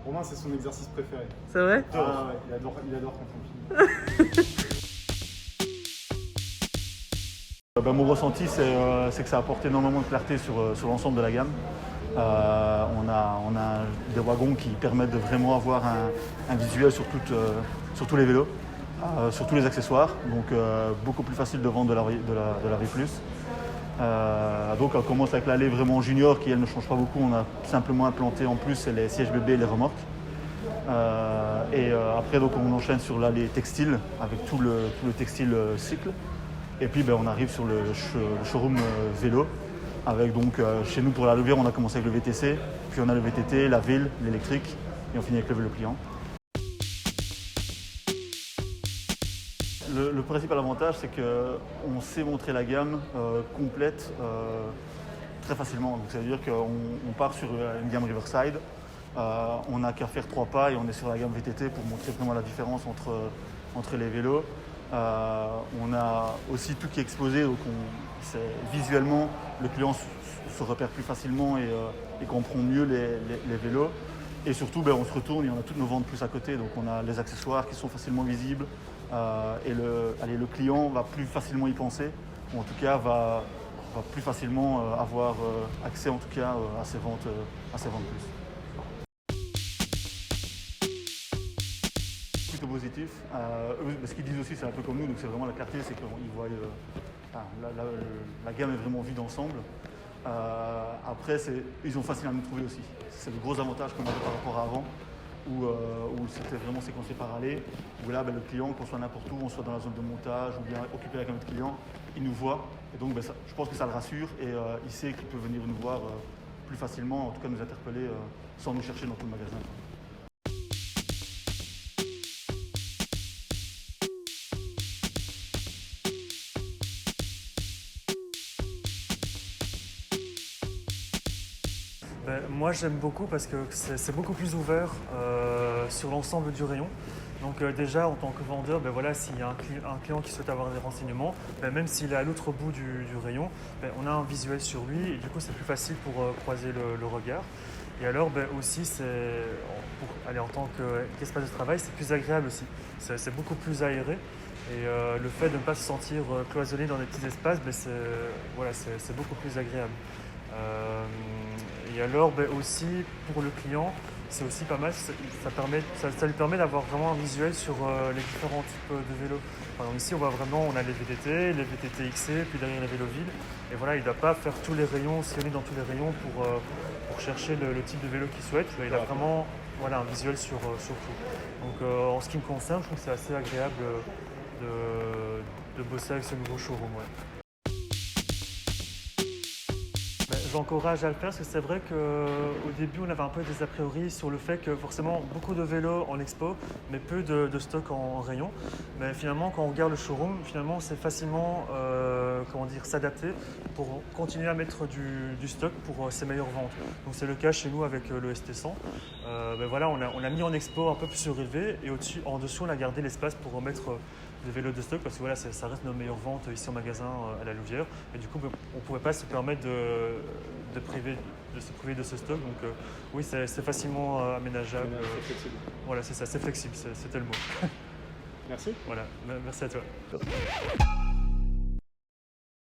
Romain, c'est son exercice préféré. C'est vrai? Ah ouais, il adore quand on filme. Mon ressenti, c'est que ça apporte énormément de clarté sur l'ensemble de la gamme. On a des wagons qui permettent de vraiment avoir un visuel sur tous les vélos, sur tous les accessoires, donc beaucoup plus facile de vendre de la V+. Donc on commence avec l'allée vraiment junior qui elle ne change pas beaucoup, on a simplement implanté en plus les sièges bébés et les remorques. Après donc on enchaîne sur l'allée textile avec tout le textile cycle. Et puis on arrive sur le showroom vélo avec donc chez nous pour la Louvière on a commencé avec le VTC, puis on a le VTT, la ville, l'électrique et on finit avec le vélo pliant. Le principal avantage c'est qu'on sait montrer la gamme complète très facilement. Donc ça veut dire qu'on part sur une gamme Riverside, on n'a qu'à faire 3 pas et on est sur la gamme VTT pour montrer vraiment la différence entre les vélos. On a aussi tout qui est exposé, donc visuellement le client se repère plus facilement et comprend mieux les vélos. Et surtout on se retourne et on a toutes nos ventes plus à côté, donc on a les accessoires qui sont facilement visibles et le client va plus facilement y penser, ou en tout cas va plus facilement avoir accès en tout cas à ces ventes plus. Positif. Ce qu'ils disent aussi, c'est un peu comme nous, donc c'est vraiment la clarté, c'est qu'ils voient la gamme est vraiment vue d'ensemble. Après, ils ont facile à nous trouver aussi. C'est le gros avantage qu'on avait par rapport à avant, où c'était vraiment séquencé par allée, où là, le client, qu'on soit n'importe où, on soit dans la zone de montage ou bien occupé avec un autre client, il nous voit. Et donc, je pense que ça le rassure et il sait qu'il peut venir nous voir plus facilement, en tout cas nous interpeller sans nous chercher dans tout le magasin. Moi j'aime beaucoup parce que c'est beaucoup plus ouvert sur l'ensemble du rayon. Donc déjà en tant que vendeur, voilà, s'il y a un client qui souhaite avoir des renseignements, même s'il est à l'autre bout du rayon, on a un visuel sur lui et du coup c'est plus facile pour croiser le regard. Et alors aussi en tant qu'espace de travail, c'est plus agréable aussi. C'est beaucoup plus aéré. Et le fait de ne pas se sentir cloisonné dans des petits espaces, c'est beaucoup plus agréable. Et alors aussi pour le client, c'est aussi pas mal, ça lui permet d'avoir vraiment un visuel sur les différents types de vélos. Par exemple, ici on a les VTT, les VTT XC, puis derrière les vélos villes. Et voilà, il ne doit pas faire tous les rayons, sillonner dans tous les rayons pour chercher le type de vélo qu'il souhaite. Il a vraiment un visuel sur tout. Donc en ce qui me concerne, je trouve que c'est assez agréable de bosser avec ce nouveau showroom. Ouais. J'encourage à le faire parce que c'est vrai qu'au début on avait un peu des a priori sur le fait que forcément beaucoup de vélos en expo mais peu de stock en rayon. Mais finalement quand on regarde le showroom, finalement c'est facilement s'adapter pour continuer à mettre du stock pour ses meilleures ventes. Donc c'est le cas chez nous avec le ST100. On a mis en expo un peu plus surélevé et en dessous on a gardé l'espace pour remettre des vélos de stock parce que ça reste nos meilleures ventes ici au magasin à la Louvière et du coup on ne pouvait pas se permettre de se priver de ce stock, donc oui c'est facilement aménageable. C'est flexible. Voilà, c'est ça, c'est flexible, c'était le mot. Merci. Voilà, merci à toi.